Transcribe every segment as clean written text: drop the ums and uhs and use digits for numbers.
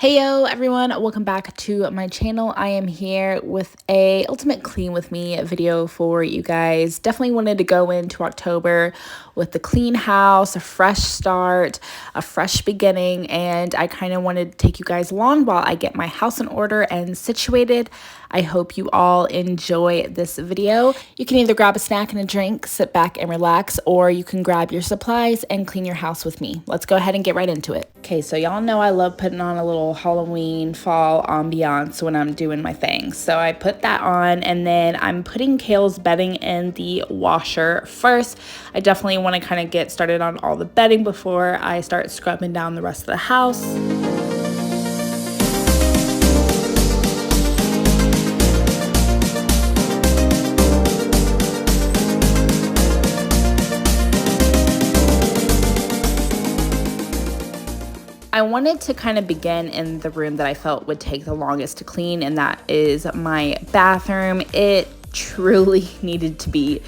Hey yo everyone, welcome back to my channel. I am here with a ultimate clean with me video for you guys. Definitely wanted to go into October with the clean house, a fresh start, a fresh beginning, and I kind of wanted to take you guys along while I get my house in order and situated. I hope you all enjoy this video. You can either grab a snack and a drink, sit back and relax, or you can grab your supplies and clean your house with me. Let's go ahead and get right into it. Okay, so y'all know I love putting on a little Halloween fall ambiance when I'm doing my thing. So I put that on, and then I'm putting Kale's bedding in the washer first. I definitely want to kind of get started on all the bedding before I start scrubbing down the rest of the house. I wanted to kind of begin in the room that I felt would take the longest to clean, and that is my bathroom. It truly needed to be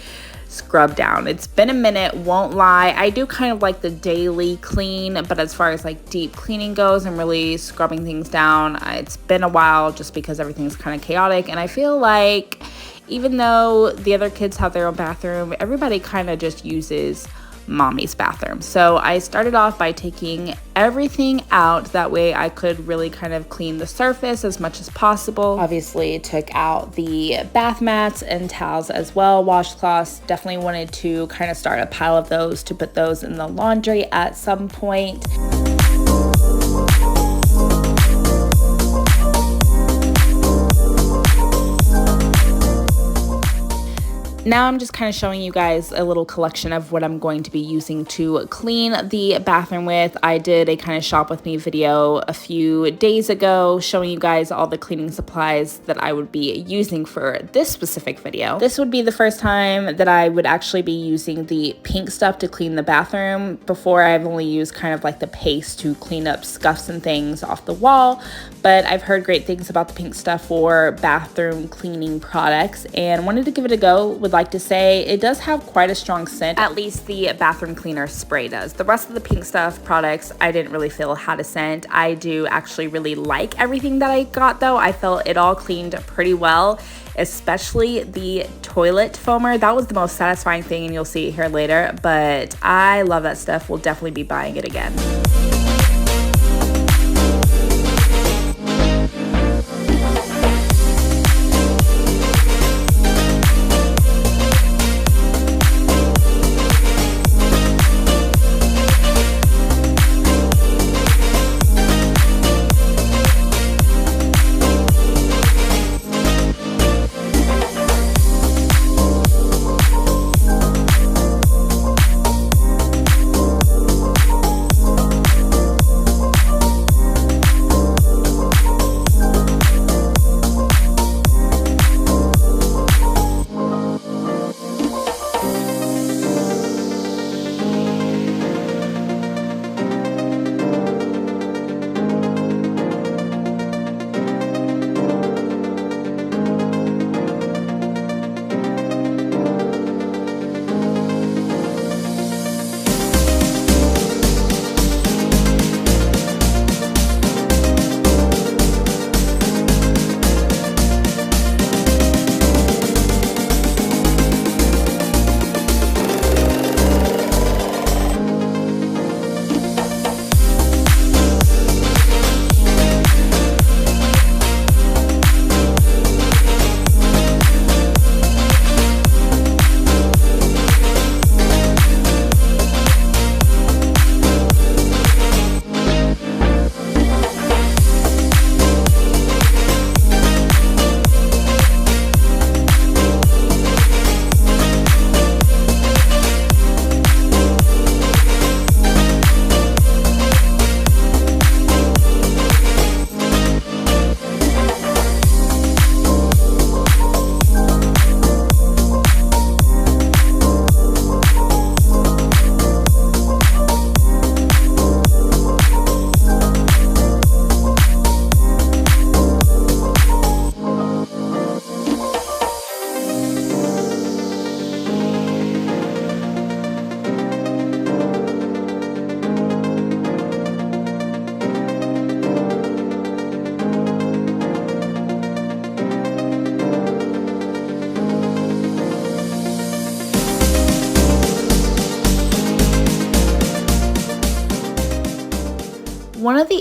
scrubbed down. It's been a minute, won't lie. I do kind of like the daily clean, but as far as like deep cleaning goes and really scrubbing things down, it's been a while just because everything's kind of chaotic. And I feel like even though the other kids have their own bathroom, everybody kind of just uses mommy's bathroom. So I started off by taking everything out. That way I could really kind of clean the surface as much as possible. Obviously took out the bath mats and towels as well, washcloths. Definitely wanted to kind of start a pile of those to put those in the laundry at some point. Now I'm just kind of showing you guys a little collection of what I'm going to be using to clean the bathroom with. I did a kind of shop with me video a few days ago showing you guys all the cleaning supplies that I would be using for this specific video. This would be the first time that I would actually be using the pink stuff to clean the bathroom. Before, I've only used kind of like the paste to clean up scuffs and things off the wall, but I've heard great things about the pink stuff for bathroom cleaning products and wanted to give it a go. Would like to say it does have quite a strong scent. At least the bathroom cleaner spray does. The rest of the pink stuff products, I didn't really feel had a scent. I do actually really like everything that I got though. I felt it all cleaned pretty well, especially the toilet foamer. That was the most satisfying thing, and you'll see it here later, but I love that stuff. We'll definitely be buying it again.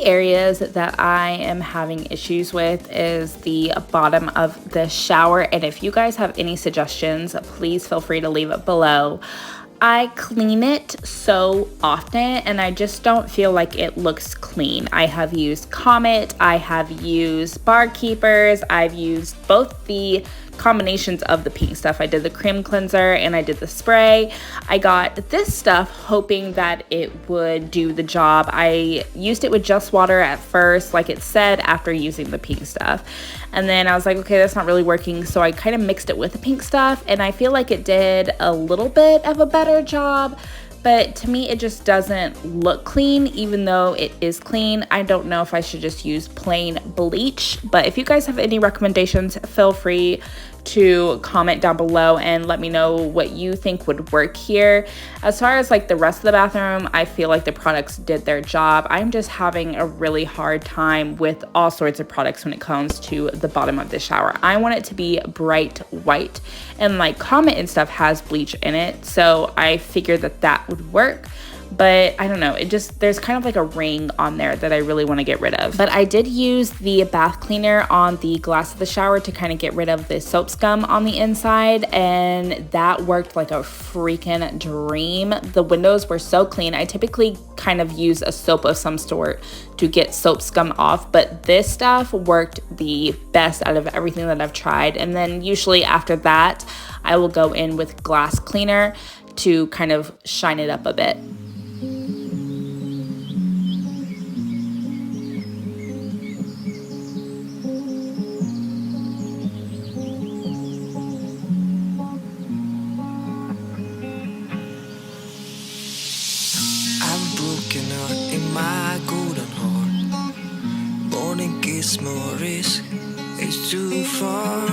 the areas that I am having issues with is the bottom of the shower. And if you guys have any suggestions, please feel free to leave it below. I clean it so often and I just don't feel like it looks clean. I have used Comet, I have used Barkeepers, I've used both the combinations of the pink stuff. I did the cream cleanser and I did the spray. I got this stuff hoping that it would do the job. I used it with just water at first, like it said, after using the pink stuff. And then I was like, okay, that's not really working. So I kind of mixed it with the pink stuff and I feel like it did a little bit of a better job. But to me, it just doesn't look clean, even though it is clean. I don't know if I should just use plain bleach. But if you guys have any recommendations, feel free to comment down below and let me know what you think would work here. As far as like the rest of the bathroom, I feel like the products did their job. I'm just having a really hard time with all sorts of products when it comes to the bottom of the shower. I want it to be bright white, and like Comet and stuff has bleach in it, so I figured that that would work. But I don't know, it just, there's kind of like a ring on there that I really want to get rid of. But I did use the bath cleaner on the glass of the shower to kind of get rid of the soap scum on the inside, and that worked like a freaking dream. The windows were so clean. I typically kind of use a soap of some sort to get soap scum off, but this stuff worked the best out of everything that I've tried. And then usually after that, I will go in with glass cleaner to kind of shine it up a bit. More risk, it's too far.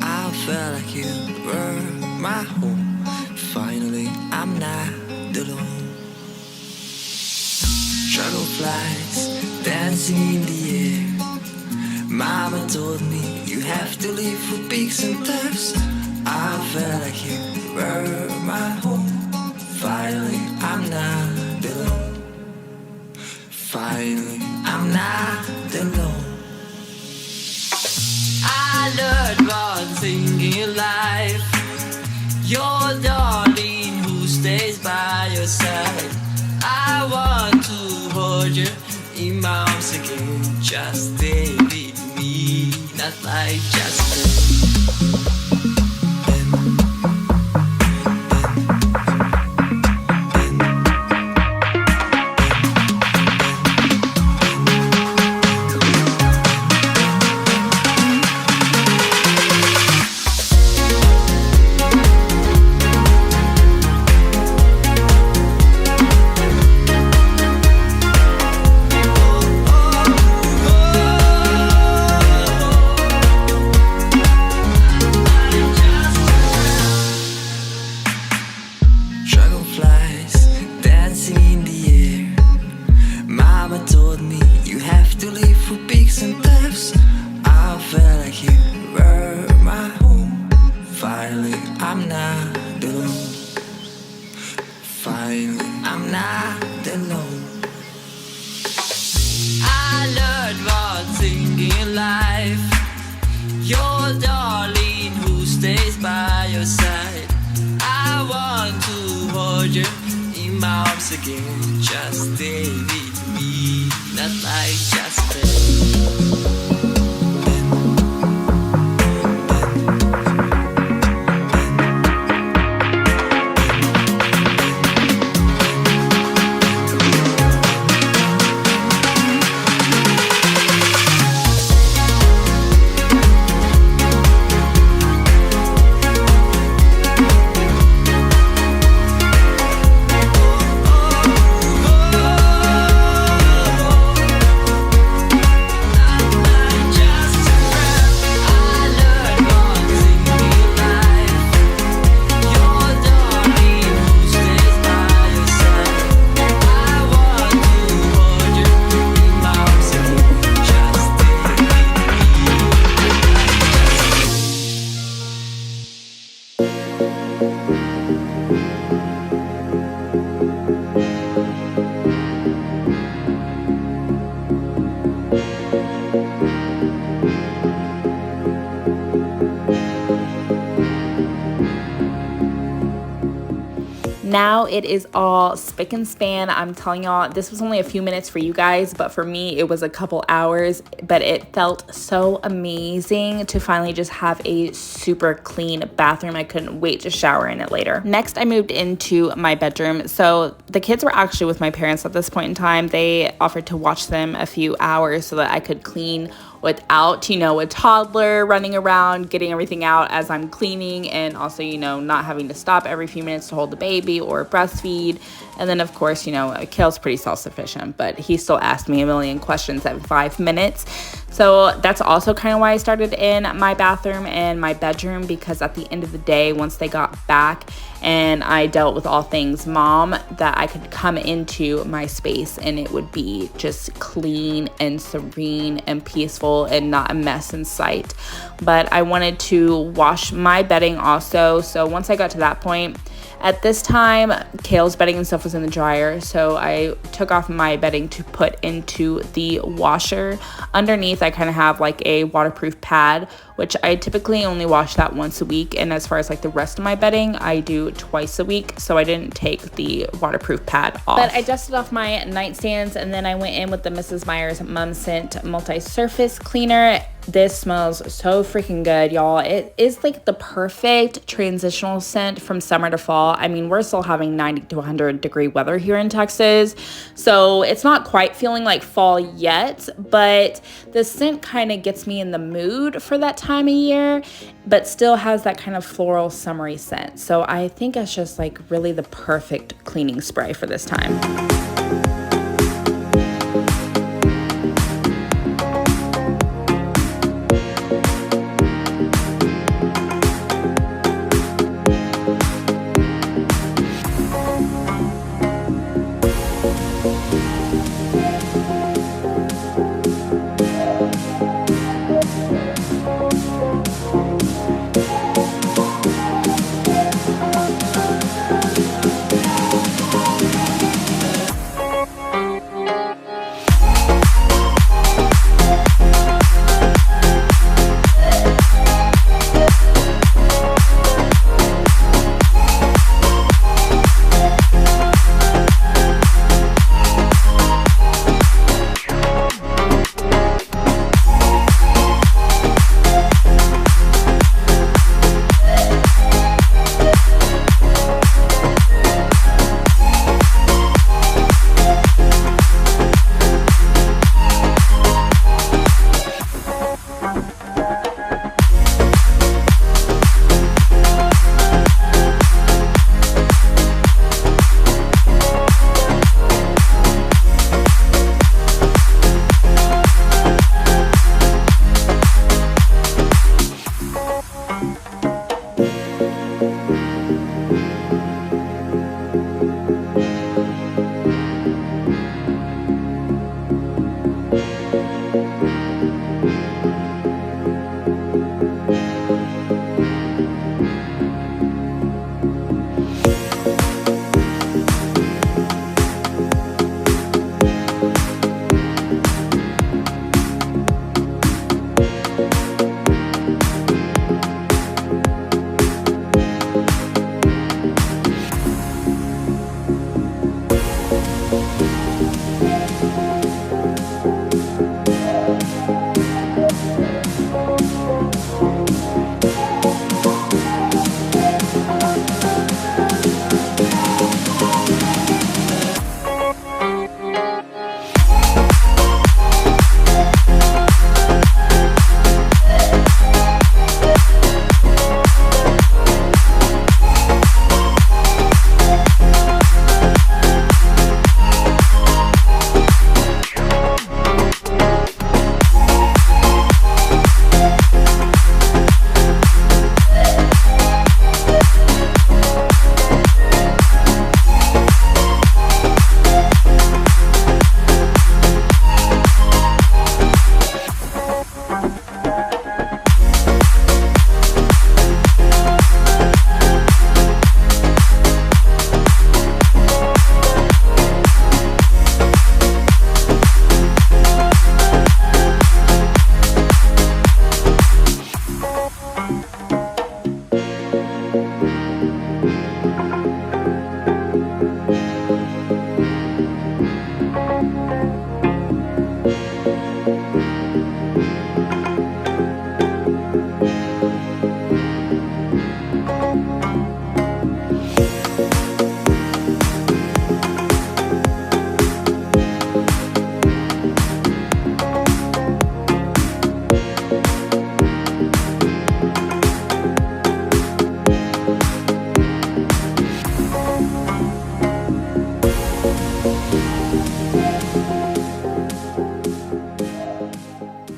I felt like you were my home. Finally, I'm not alone. Dragonflies dancing in the air. Mama told me you have to live for peaks and thirst. I felt like you were my home. Finally, I'm not alone. Finally, I'm not alone. I learned one thing in life: your darling who stays by your side. I want to hold you in my arms again. Just stay with me, not like just stay. Again, just stay with me, not like just stay. now it is all spick and span. I'm telling y'all, this was only a few minutes for you guys, but for me it was a couple hours. But it felt so amazing to finally just have a super clean bathroom. I couldn't wait to shower in it later. Next, I moved into my bedroom. So the kids were actually with my parents at this point in time. They offered to watch them a few hours so that I could clean without, you know, a toddler running around getting everything out as I'm cleaning, and also, you know, not having to stop every few minutes to hold the baby or breastfeed. And then of course, you know, Kale's pretty self-sufficient, but he still asked me a million questions at 5 minutes. So that's also kind of why I started in my bathroom and my bedroom, because at the end of the day, once they got back and I dealt with all things mom, that I could come into my space and it would be just clean and serene and peaceful and not a mess in sight. But I wanted to wash my bedding also. So once I got to that point, at this time, Kale's bedding and stuff was in the dryer, so I took off my bedding to put into the washer. Underneath, I kind of have like a waterproof pad, which I typically only wash that once a week. And as far as like the rest of my bedding, I do twice a week, so I didn't take the waterproof pad off. But I dusted off my nightstands, and then I went in with the Mrs. Meyer's Mum Scent Multi-Surface Cleaner. This smells so freaking good, y'all. It is like the perfect transitional scent from summer to fall. I mean, we're still having 90 to 100 degree weather here in Texas, so it's not quite feeling like fall yet, but the scent kind of gets me in the mood for that time of year, but still has that kind of floral summery scent. So I think it's just like really the perfect cleaning spray for this time.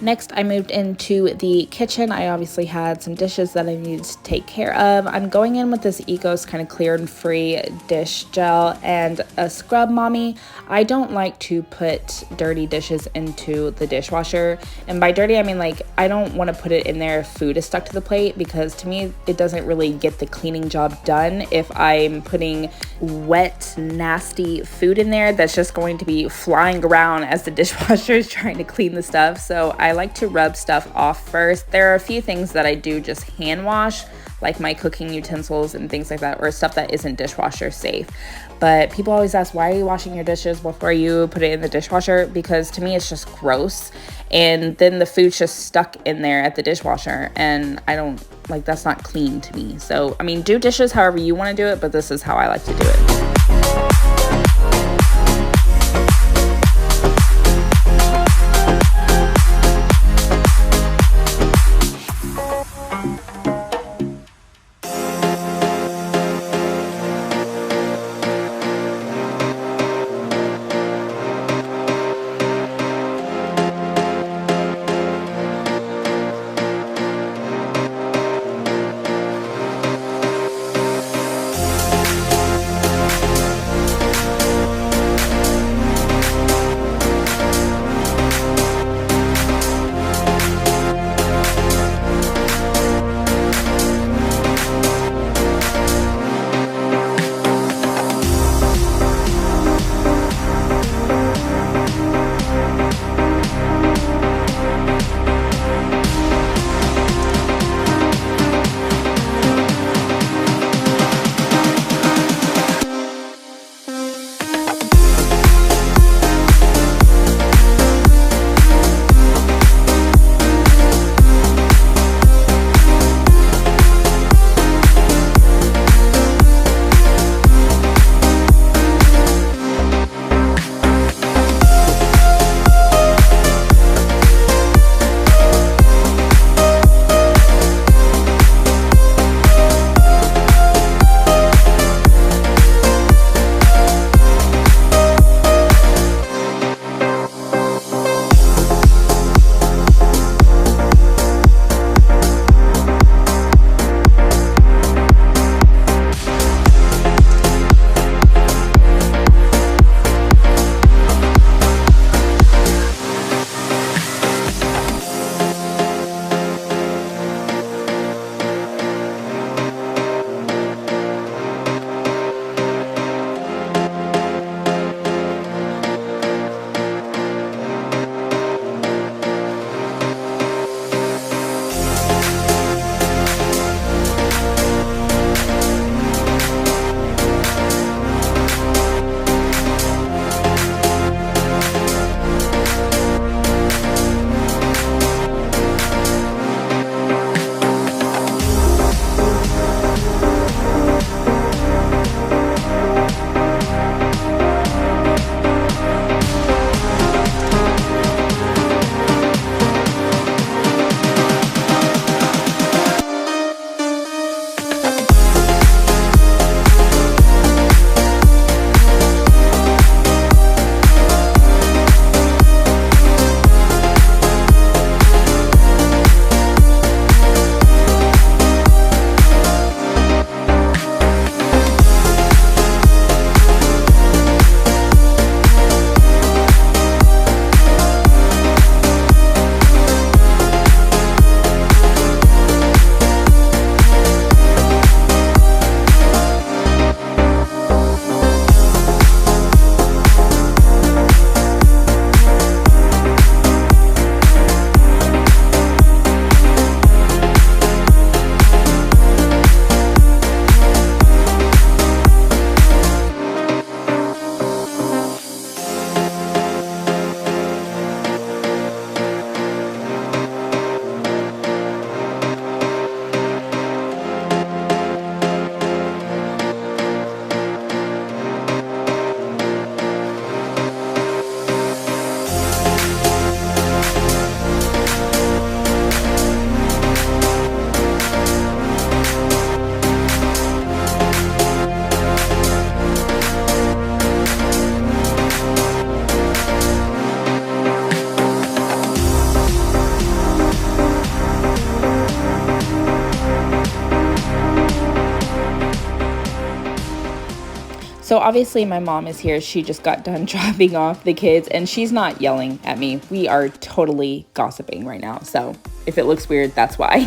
Next, I moved into the kitchen. I obviously had some dishes that I needed to take care of. I'm going in with this Egos kind of clear and free dish gel and a scrub mommy. I don't like to put dirty dishes into the dishwasher. And by dirty, I mean like I don't want to put it in there if food is stuck to the plate, because to me, it doesn't really get the cleaning job done if I'm putting wet, nasty food in there that's just going to be flying around as the dishwasher is trying to clean the stuff. So I like to rub stuff off first. There are a few things that I do just hand wash, like my cooking utensils and things like that, or stuff that isn't dishwasher safe. But people always ask, why are you washing your dishes before you put it in the dishwasher? Because to me, it's just gross. And then the food's just stuck in there at the dishwasher. And I don't, like, that's not clean to me. So, I mean, do dishes however you want to do it, but this is how I like to do it. So obviously my mom is here. She just got done dropping off the kids and she's not yelling at me. We are totally gossiping right now. So if it looks weird, that's why.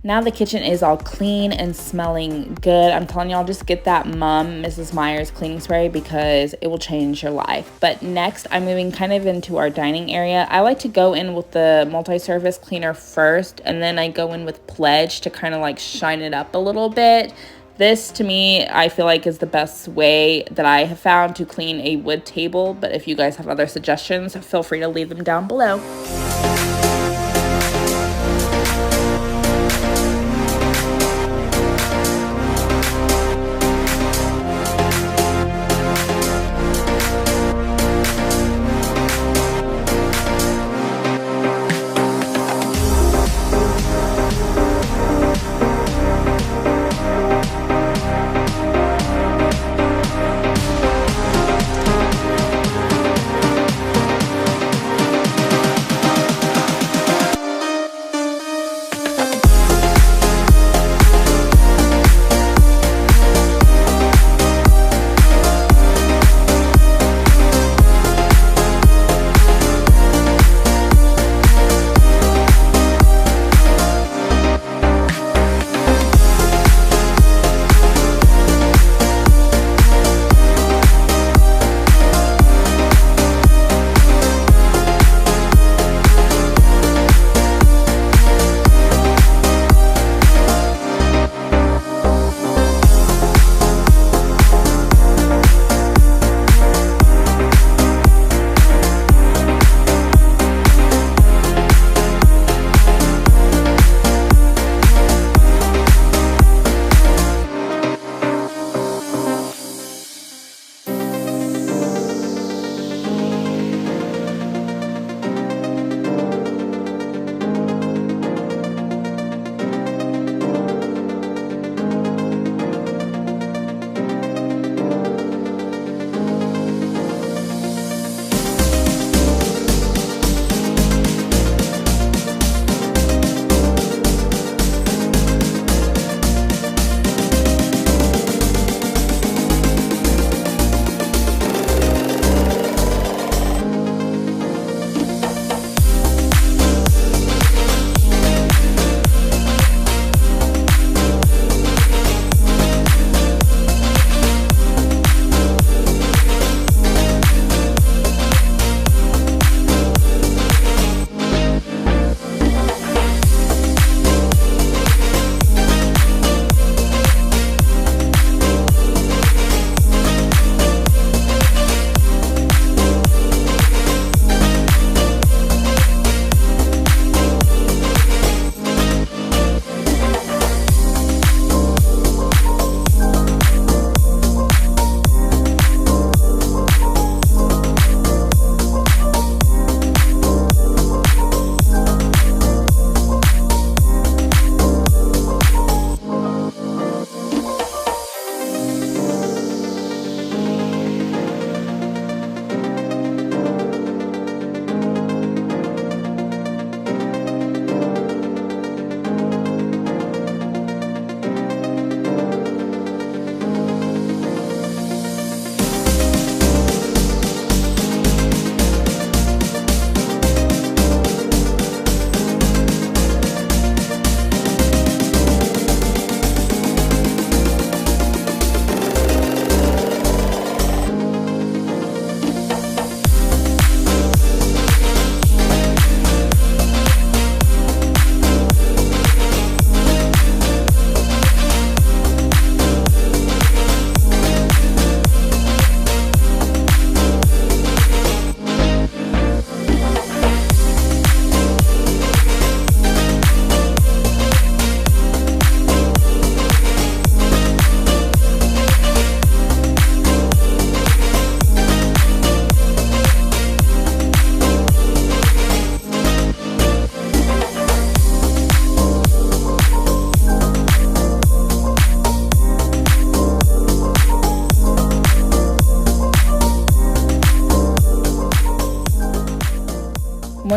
Now the kitchen is all clean and smelling good. I'm telling y'all, just get that Mrs. Meyer's cleaning spray because it will change your life. But next, I'm moving kind of into our dining area. I like to go in with the multi-surface cleaner first, and then I go in with Pledge to kind of like shine it up a little bit. This, to me, I feel like is the best way that I have found to clean a wood table. But if you guys have other suggestions, feel free to leave them down below.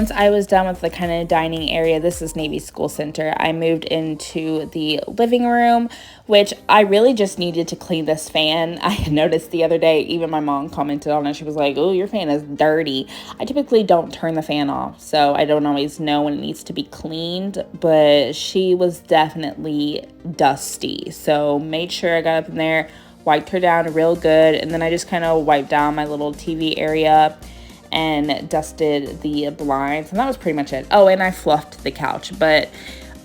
once I was done with the kind of dining area, this is Navy School Center, I moved into the living room, which I really just needed to clean this fan. I had noticed the other day, even my mom commented on it. She was like, oh, your fan is dirty. I typically don't turn the fan off, so I don't always know when it needs to be cleaned, but she was definitely dusty. So made sure I got up in there, wiped her down real good, and then I just kind of wiped down my little TV area and dusted the blinds, and that was pretty much it. Oh, and I fluffed the couch, but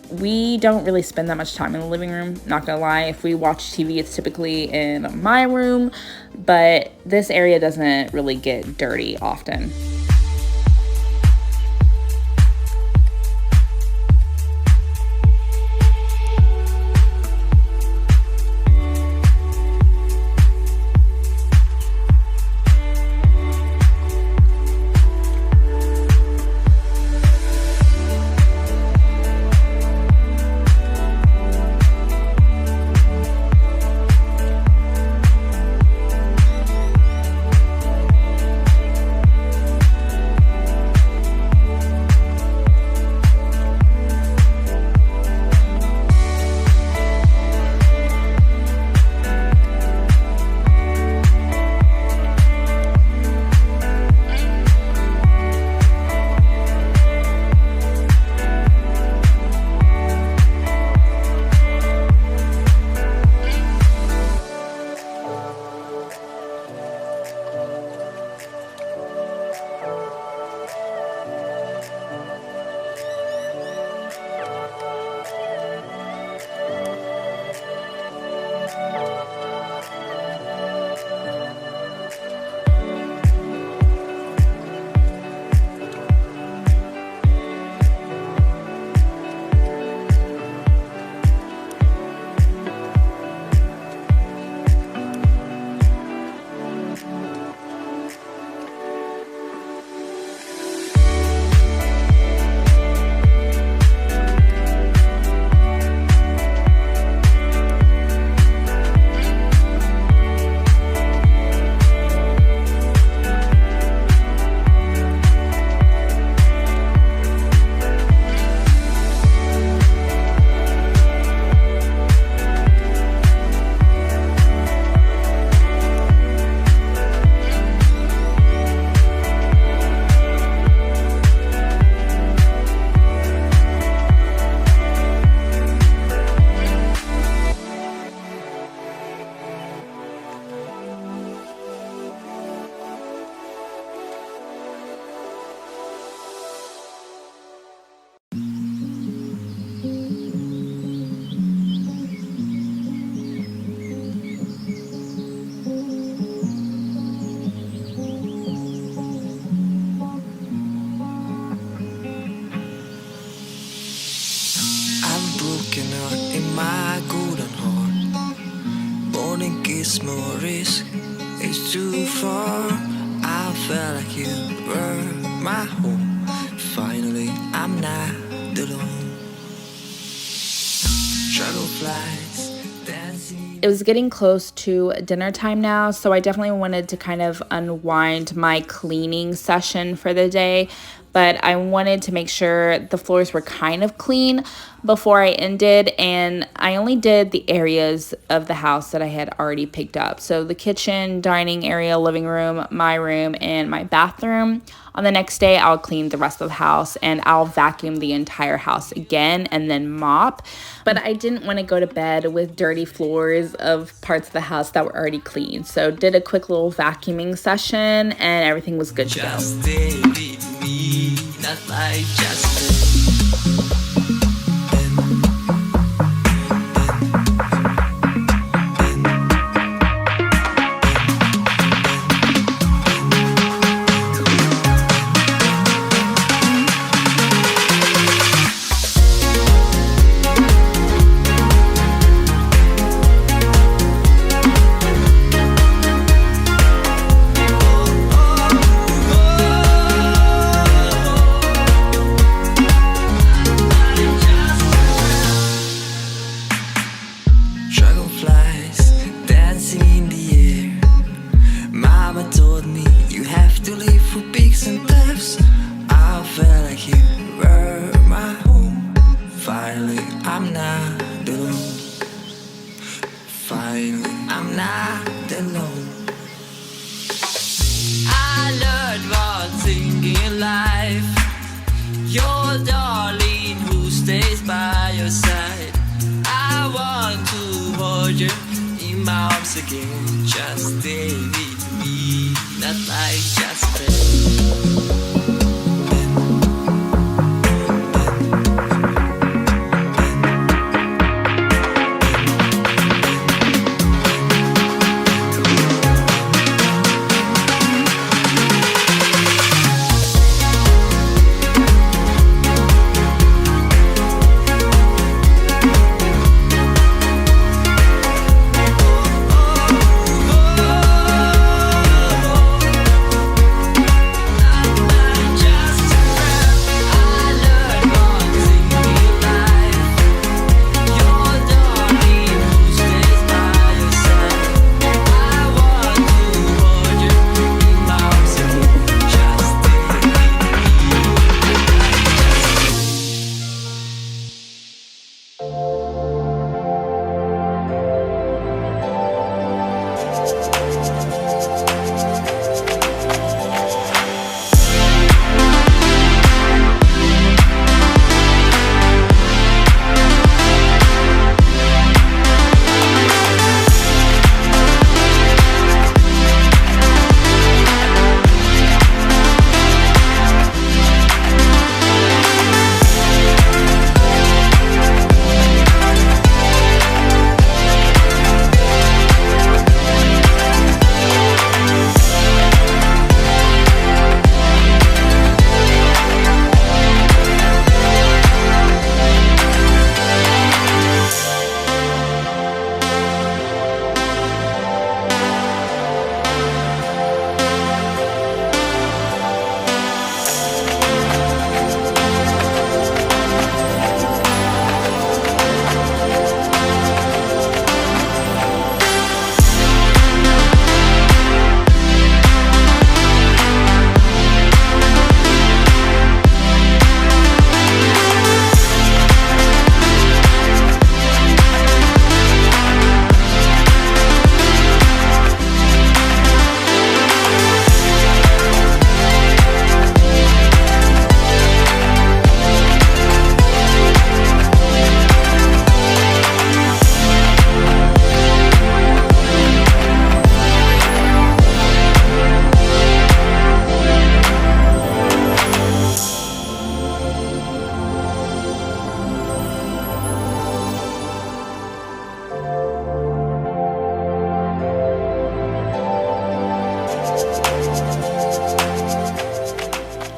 we don't really spend that much time in the living room, not gonna lie. If we watch TV, it's typically in my room, but this area doesn't really get dirty often. More risk is too far. I felt like you were my home. Finally, I'm not alone. Dragonflies dancing. It was getting close to dinner time now, so I definitely wanted to kind of unwind my cleaning session for the day, but I wanted to make sure the floors were kind of clean before I ended, and I only did the areas of the house that I had already picked up. So the kitchen, dining area, living room, my room, and my bathroom. On the next day, I'll clean the rest of the house, and I'll vacuum the entire house again and then mop. But I didn't want to go to bed with dirty floors of parts of the house that were already clean. So did a quick little vacuuming session, and everything was good to go. Just stay with me, not like just not alone. I learned one thing in life: your darling who stays by your side. I want to hold you in my arms again. Just stay with me, not like just friends.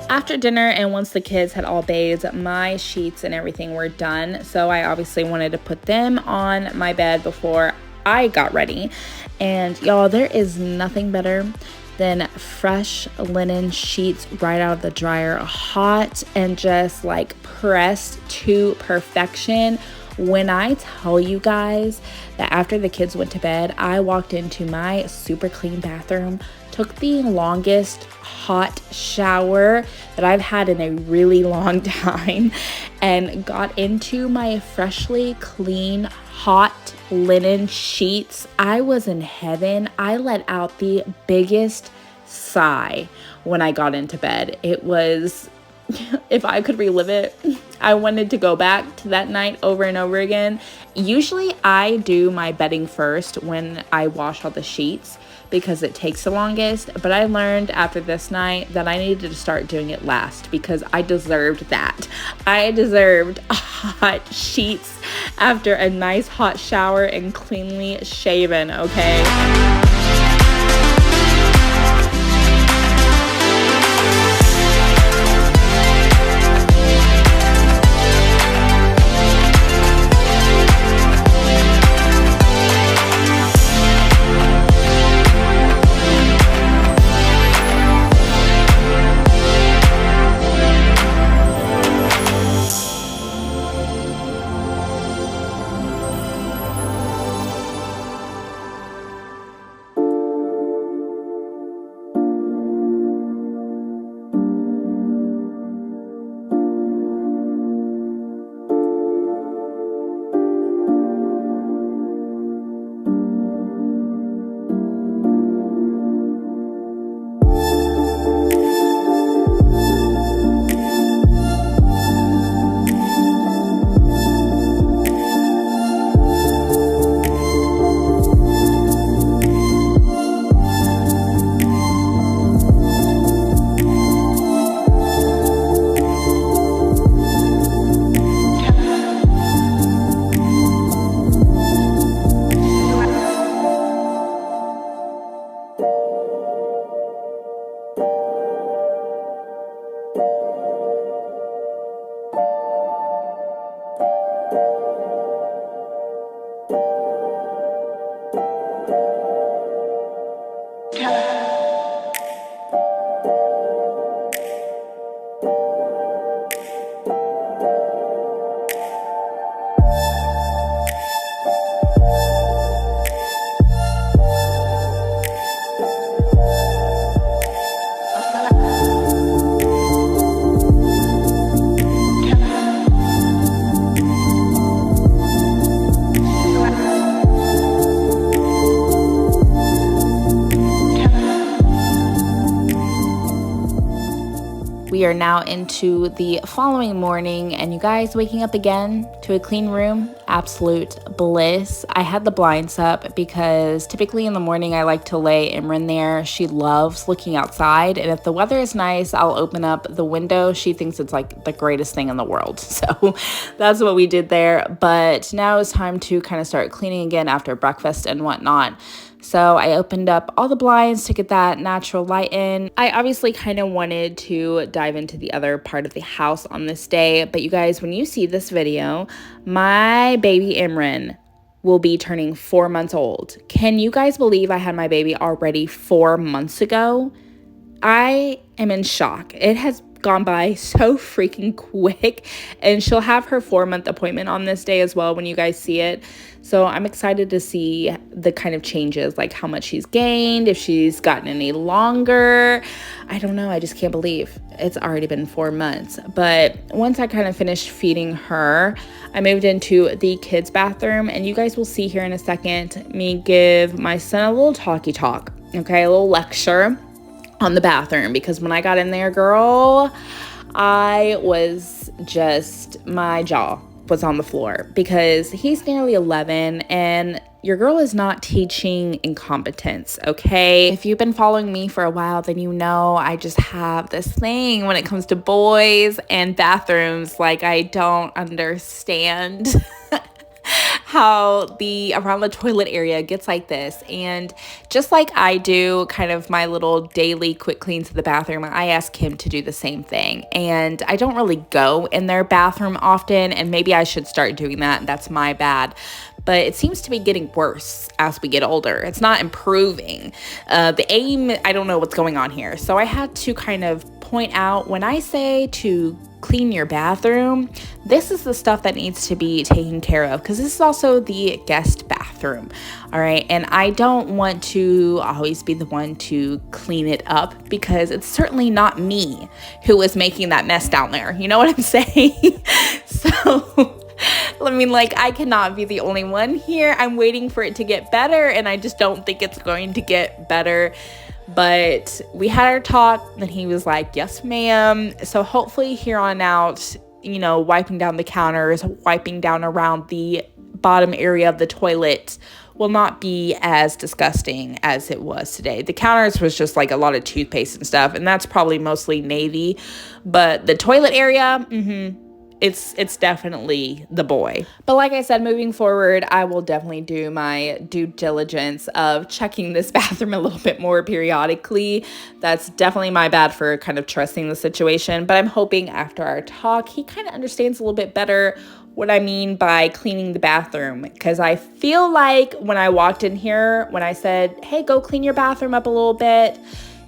After dinner and once the kids had all bathed, my sheets and everything were done. So I obviously wanted to put them on my bed before I got ready. And y'all, there is nothing better than fresh linen sheets right out of the dryer, hot and just like pressed to perfection. When I tell you guys that after the kids went to bed, I walked into my super clean bathroom, took the longest hot shower that I've had in a really long time, and got into my freshly clean, hot linen sheets. I was in heaven. I let out the biggest sigh when I got into bed. It was, if I could relive it, I wanted to go back to that night over and over again. Usually I do my bedding first when I wash all the sheets because it takes the longest, but I learned after this night that I needed to start doing it last because I deserved that. I deserved hot sheets after a nice hot shower and cleanly shaven, okay? We are now into the following morning, and you guys, waking up again to a clean room, absolute bliss. I had the blinds up because typically in the morning I like to lay Imran there. She loves looking outside, and if the weather is nice, I'll open up the window. She thinks it's like the greatest thing in the world. So that's what we did there. But now it's time to kind of start cleaning again after breakfast and whatnot. So I opened up all the blinds to get that natural light in. I obviously kind of wanted to dive into the other part of the house on this day, but you guys, when you see this video, my baby Imran will be turning 4 months old. Can you guys believe I had my baby already 4 months ago? I am in shock. It has gone by so freaking quick, and she'll have her 4-month appointment on this day as well when you guys see it. So I'm excited to see the kind of changes, like how much she's gained, if she's gotten any longer. I don't know. I just can't believe it's already been 4 months. But once I kind of finished feeding her, I moved into the kids' bathroom, and you guys will see here in a second me give my son a little talky talk, okay, a little lecture on the bathroom, because when I got in there, girl, I was just, my jaw was on the floor, because he's nearly 11 and your girl is not teaching incompetence, okay? If you've been following me for a while, then you know I just have this thing when it comes to boys and bathrooms. Like, I don't understand how the around the toilet area gets like this. And just like I do kind of my little daily quick cleans of the bathroom, I ask him to do the same thing. And I don't really go in their bathroom often, and maybe I should start doing that. That's my bad. But it seems to be getting worse as we get older. It's not improving. The aim, I don't know what's going on here. So I had to kind of point out, when I say to clean your bathroom, this is the stuff that needs to be taken care of, because this is also the guest bathroom. All right. And I don't want to always be the one to clean it up, because it's certainly not me who is making that mess down there. You know what I'm saying? So I mean, like, I cannot be the only one here. I'm waiting for it to get better, and I just don't think it's going to get better. But we had our talk, and he was like, yes, ma'am. So hopefully here on out, you know, wiping down the counters, wiping down around the bottom area of the toilet will not be as disgusting as it was today. The counters was just like a lot of toothpaste and stuff, and that's probably mostly Navy. But the toilet area, it's definitely the boy. But like I said, moving forward, I will definitely do my due diligence of checking this bathroom a little bit more periodically. That's definitely my bad for kind of trusting the situation. But I'm hoping after our talk, he kind of understands a little bit better what I mean by cleaning the bathroom. Because I feel like when I walked in here, when I said, hey, go clean your bathroom up a little bit,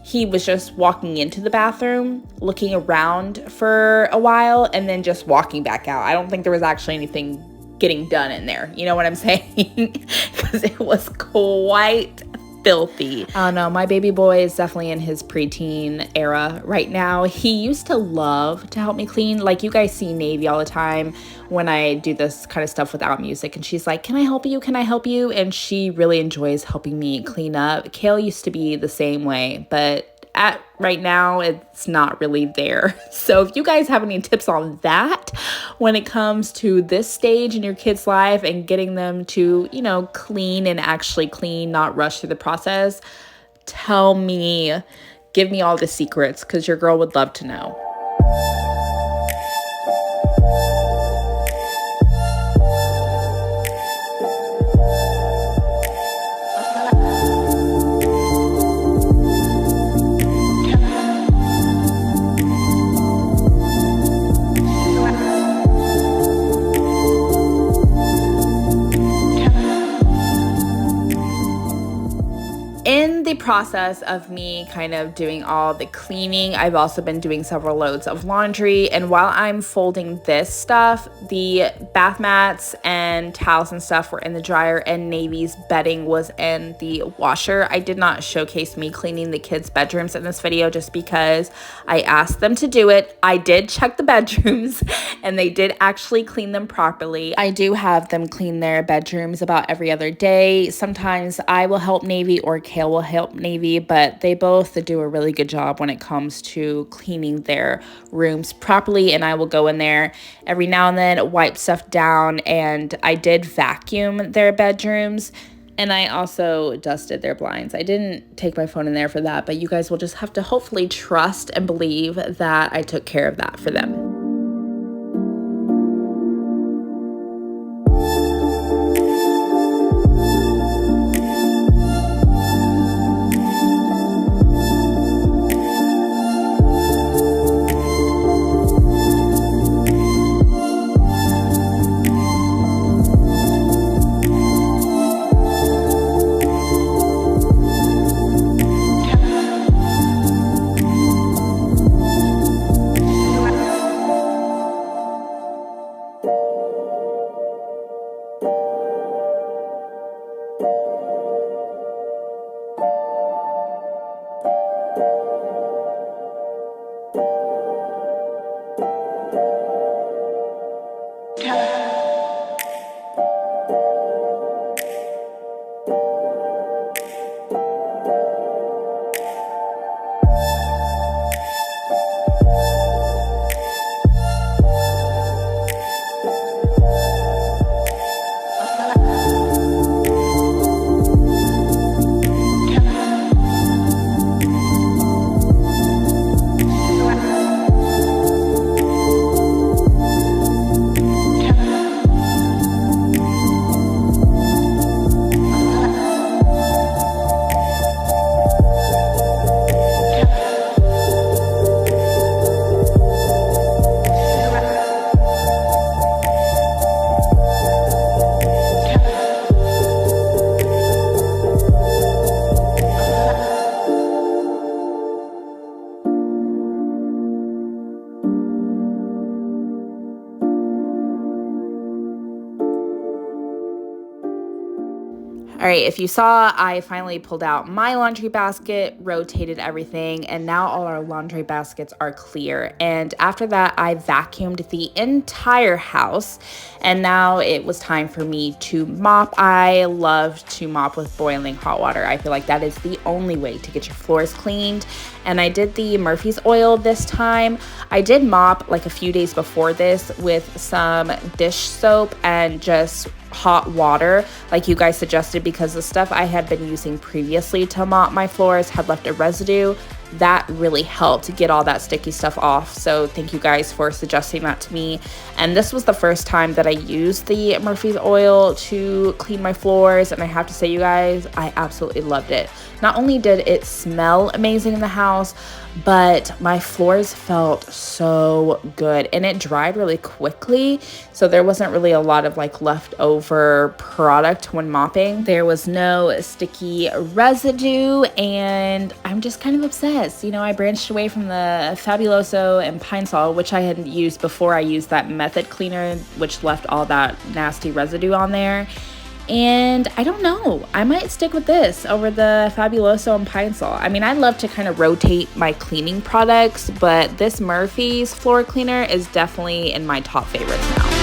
he was just walking into the bathroom, looking around for a while, and then just walking back out. I don't think there was actually anything getting done in there. You know what I'm saying? Because it was quite filthy. Oh no, my baby boy is definitely in his preteen era right now. He used to love to help me clean. Like, you guys see Navy all the time when I do this kind of stuff without music, and she's like, can I help you? Can I help you? And she really enjoys helping me clean up. Kale used to be the same way, but right now it's not really there. So if you guys have any tips on that when it comes to this stage in your kid's life and getting them to, you know, clean and actually clean, not rush through the process, tell me, give me all the secrets, because your girl would love to know. In the process of me kind of doing all the cleaning, I've also been doing several loads of laundry. And while I'm folding this stuff, the bath mats and towels and stuff were in the dryer, and Navy's bedding was in the washer. I did not showcase me cleaning the kids' bedrooms in this video just because I asked them to do it. I did check the bedrooms and they did actually clean them properly. I do have them clean their bedrooms about every other day. Sometimes I will help Navy or Kay Hale will help Navy, but they both do a really good job when it comes to cleaning their rooms properly. And I will go in there every now and then, wipe stuff down, and I did vacuum their bedrooms. And I also dusted their blinds. I didn't take my phone in there for that, but you guys will just have to hopefully trust and believe that I took care of that for them. All right, if you saw, I finally pulled out my laundry basket, rotated everything, and now all our laundry baskets are clear. And after that, I vacuumed the entire house, and now it was time for me to mop. I love to mop with boiling hot water. I feel like that is the only way to get your floors cleaned. And I did the Murphy's oil this time. I did mop like a few days before this with some dish soap and just hot water like you guys suggested, because the stuff I had been using previously to mop my floors had left a residue. That really helped to get all that sticky stuff off. So thank you guys for suggesting that to me. And this was the first time that I used the Murphy's oil to clean my floors, and I have to say, you guys, I absolutely loved it. Not only did it smell amazing in the house, but my floors felt so good, and it dried really quickly, so there wasn't really a lot of like leftover product when mopping. There was no sticky residue, and I'm just kind of obsessed. You know, I branched away from the Fabuloso and Pine Sol, which I had used before I used that method cleaner, which left all that nasty residue on there. And I don't know, I might stick with this over the Fabuloso and Pine Sol. I mean, I love to kind of rotate my cleaning products, but this Murphy's floor cleaner is definitely in my top favorites now.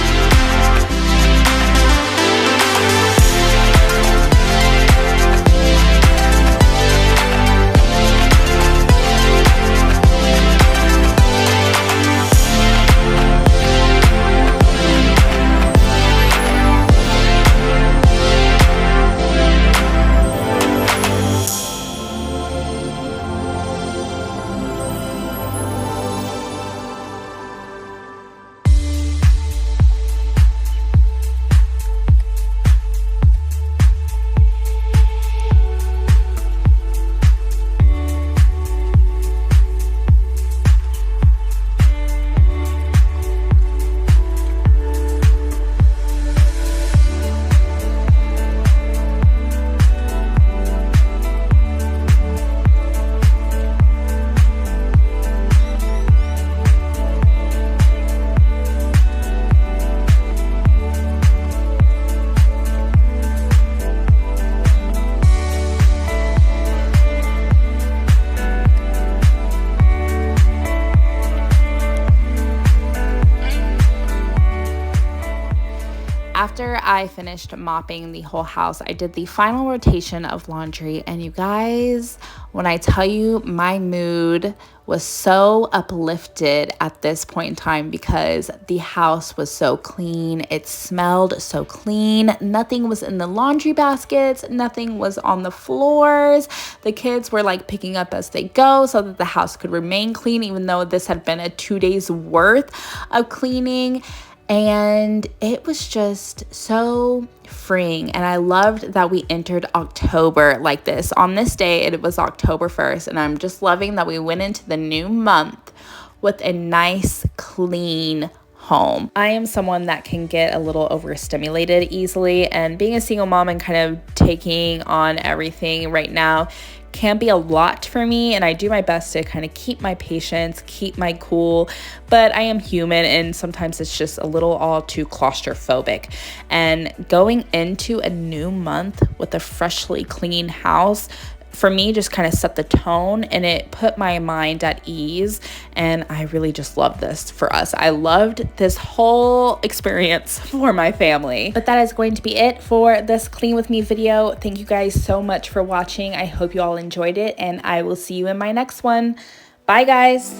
after I finished mopping the whole house, I did the final rotation of laundry. And you guys, when I tell you, my mood was so uplifted at this point in time because the house was so clean. It smelled so clean. Nothing was in the laundry baskets. Nothing was on the floors. The kids were like picking up as they go so that the house could remain clean, even though this had been a 2 days worth of cleaning. And it was just so freeing. And I loved that we entered October like this. On this day, it was October 1st. And I'm just loving that we went into the new month with a nice, clean home. I am someone that can get a little overstimulated easily. And being a single mom and kind of taking on everything right now can be a lot for me, and I do my best to kind of keep my patience, keep my cool, but I am human and sometimes it's just a little all too claustrophobic. And going into a new month with a freshly clean house, for me, just kind of set the tone and it put my mind at ease. And I really just love this for us. I loved this whole experience for my family. But that is going to be it for this Clean With Me video. Thank you guys so much for watching. I hope you all enjoyed it and I will see you in my next one. Bye guys.